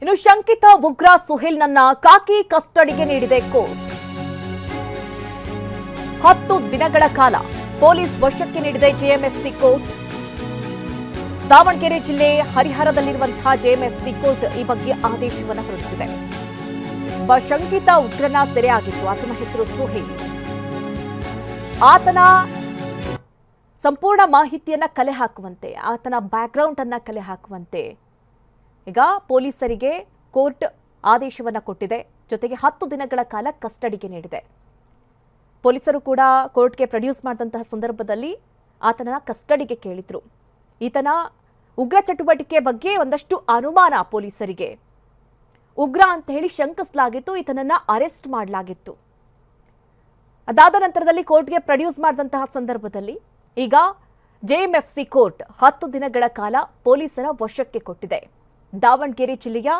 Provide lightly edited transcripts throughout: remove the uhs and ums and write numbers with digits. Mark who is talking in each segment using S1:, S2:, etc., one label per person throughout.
S1: ಇನ್ನು ಶಂಕಿತ ಉಗ್ರ ಸುಹೇಲ್ನನ್ನ ಕಾಕಿ ಕಸ್ಟಡಿಗೆ ನೀಡಿದೆ ಕೋರ್ಟ್. 10 ದಿನಗಳ ಕಾಲ ಪೊಲೀಸ್ ವಶಕ್ಕೆ ನೀಡಿದೆ ಜೆಎಂಎಫ್ಸಿ ಕೋರ್ಟ್. ದಾವಣಗೆರೆ ಜಿಲ್ಲೆ ಹರಿಹರದಲ್ಲಿರುವಂತಹ ಜೆಎಂಎಫ್ಸಿ ಕೋರ್ಟ್ ಈ ಬಗ್ಗೆ ಆದೇಶವನ್ನು ಹೊರಡಿಸಿದೆ. ಒಬ್ಬ ಶಂಕಿತ ಉಗ್ರನ ಸೆರೆಯಾಗಿತ್ತು. ಆತನ ಹೆಸರು ಸುಹೇಲ್. ಆತನ ಸಂಪೂರ್ಣ ಮಾಹಿತಿಯನ್ನ ಕಲೆ ಹಾಕುವಂತೆ, ಆತನ ಬ್ಯಾಕ್ಗ್ರೌಂಡ್ ಅನ್ನ ಕಲೆ ಹಾಕುವಂತೆ ಈಗ ಪೊಲೀಸರಿಗೆ ಕೋರ್ಟ್ ಆದೇಶವನ್ನ ಕೊಟ್ಟಿದೆ. ಜೊತೆಗೆ 10 ದಿನಗಳ ಕಾಲ ಕಸ್ಟಡಿಗೆ ನೀಡಿದೆ. ಪೊಲೀಸರು ಕೂಡ ಕೋರ್ಟ್ಗೆ ಪ್ರೊಡ್ಯೂಸ್ ಮಾಡಿದಂತಹ ಸಂದರ್ಭದಲ್ಲಿ ಆತನ ಕಸ್ಟಡಿಗೆ ಕೇಳಿದ್ರು. ಈತನ ಉಗ್ರ ಚಟುವಟಿಕೆ ಬಗ್ಗೆ ಒಂದಷ್ಟು ಅನುಮಾನ ಪೊಲೀಸರಿಗೆ. ಉಗ್ರ ಅಂತ ಹೇಳಿ ಶಂಕಿಸಲಾಗಿತ್ತು. ಈತನನ್ನ ಅರೆಸ್ಟ್ ಮಾಡಲಾಗಿತ್ತು. ಅದಾದ ನಂತರದಲ್ಲಿ ಕೋರ್ಟ್ಗೆ ಪ್ರೊಡ್ಯೂಸ್ ಮಾಡಿದಂತಹ ಸಂದರ್ಭದಲ್ಲಿ ಈಗ ಜೆಎಂಎಫ್ಸಿ ಕೋರ್ಟ್ 10 ದಿನಗಳ ಕಾಲ ಪೊಲೀಸರ ವಶಕ್ಕೆ ಕೊಟ್ಟಿದೆ. ದಾವಣಗೆರೆ ಜಿಲ್ಲೆಯ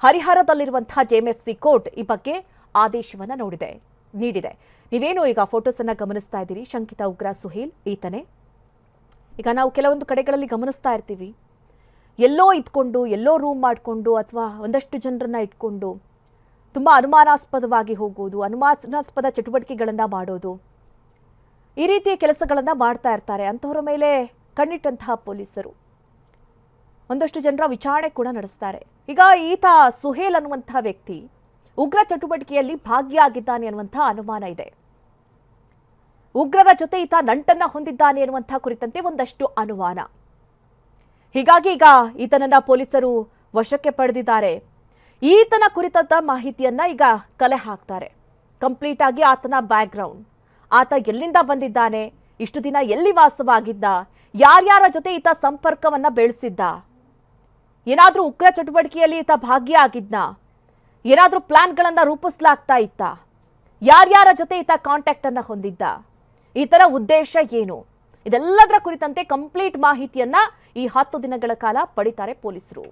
S1: ಹರಿಹರದಲ್ಲಿರುವಂತಹ ಜೆಎಂಎಫ್ಸಿ ಕೋರ್ಟ್ ಈ ಬಗ್ಗೆ ಆದೇಶವನ್ನ ನೀಡಿದೆ. ನೀವೇನು ಈಗ ಫೋಟೋಸ್ ಅನ್ನ ಗಮನಿಸ್ತಾ ಇದ್ದೀರಿ. ಶಂಕಿತ ಉಗ್ರ ಸುಹೇಲ್ ಈತನೇ. ಈಗ ನಾವು ಕೆಲವೊಂದು ಕಡೆಗಳಲ್ಲಿ ಗಮನಿಸ್ತಾ ಇರ್ತೀವಿ, ಎಲ್ಲೋ ಇದ್ಕೊಂಡು, ಎಲ್ಲೋ ರೂಮ್ ಮಾಡಿಕೊಂಡು ಅಥವಾ ಒಂದಷ್ಟು ಜನರನ್ನ ಇಟ್ಕೊಂಡು ತುಂಬ ಅನುಮಾನಾಸ್ಪದವಾಗಿ ಹೋಗೋದು, ಅನುಮಾನಾಸ್ಪದ ಚಟುವಟಿಕೆಗಳನ್ನು ಮಾಡೋದು, ಈ ರೀತಿಯ ಕೆಲಸಗಳನ್ನು ಮಾಡ್ತಾ ಇರ್ತಾರೆ. ಅಂಥವರ ಮೇಲೆ ಕಣ್ಣಿಟ್ಟಂತಹ ಪೊಲೀಸರು ಒಂದಷ್ಟು ಜನರ ವಿಚಾರಣೆ ಕೂಡ ನಡೆಸ್ತಾರೆ. ಈಗ ಈತ ಸುಹೇಲ್ ಅನ್ನುವಂತಹ ವ್ಯಕ್ತಿ ಉಗ್ರ ಚಟುವಟಿಕೆಯಲ್ಲಿ ಭಾಗಿಯಾಗಿದ್ದಾನೆ ಅನ್ನುವಂತಹ ಅನುಮಾನ ಇದೆ. ಉಗ್ರರ ಜೊತೆ ಈತ ನಂಟನ್ನ ಹೊಂದಿದ್ದಾನೆ ಅನ್ನುವಂತಹ ಕುರಿತಂತೆ ಒಂದಷ್ಟು ಅನುಮಾನ. ಹೀಗಾಗಿ ಈಗ ಈತನನ್ನ ಪೊಲೀಸರು ವಶಕ್ಕೆ ಪಡೆದಿದ್ದಾರೆ. ಈತನ ಕುರಿತಂತ ಮಾಹಿತಿಯನ್ನ ಈಗ ಕಲೆ ಹಾಕ್ತಾರೆ. ಕಂಪ್ಲೀಟ್ ಆಗಿ ಆತನ ಬ್ಯಾಕ್ಗ್ರೌಂಡ್, ಆತ ಎಲ್ಲಿಂದ ಬಂದಿದ್ದಾನೆ, ಇಷ್ಟು ದಿನ ಎಲ್ಲಿ ವಾಸವಾಗಿದ್ದ, ಯಾರ್ಯಾರ ಜೊತೆ ಈತ ಸಂಪರ್ಕವನ್ನ ಬೆಳೆಸಿದ್ದ, ಏನಾದರೂ ಉಗ್ರ ಚಟುವಟಿಕೆಯಲ್ಲಿ ಈತ ಭಾಗಿಯಾಗಿದ್ನ, ಏನಾದರೂ ಪ್ಲಾನ್ಗಳನ್ನ ರೂಪಿಸಲಾಗ್ತಾ ಇತ್ತ, ಯಾರ್ಯಾರ ಜೊತೆ ಈತ ಕಾಂಟ್ಯಾಕ್ಟ್ ಅನ್ನ ಹೊಂದಿದ್ದ, ಈತನ ಉದ್ದೇಶ ಏನು, ಇದೆಲ್ಲದರ ಕುರಿತಂತೆ ಕಂಪ್ಲೀಟ್ ಮಾಹಿತಿಯನ್ನ ಈ 10 ದಿನಗಳ ಕಾಲ ಪಡಿತಾರೆ ಪೊಲೀಸರು.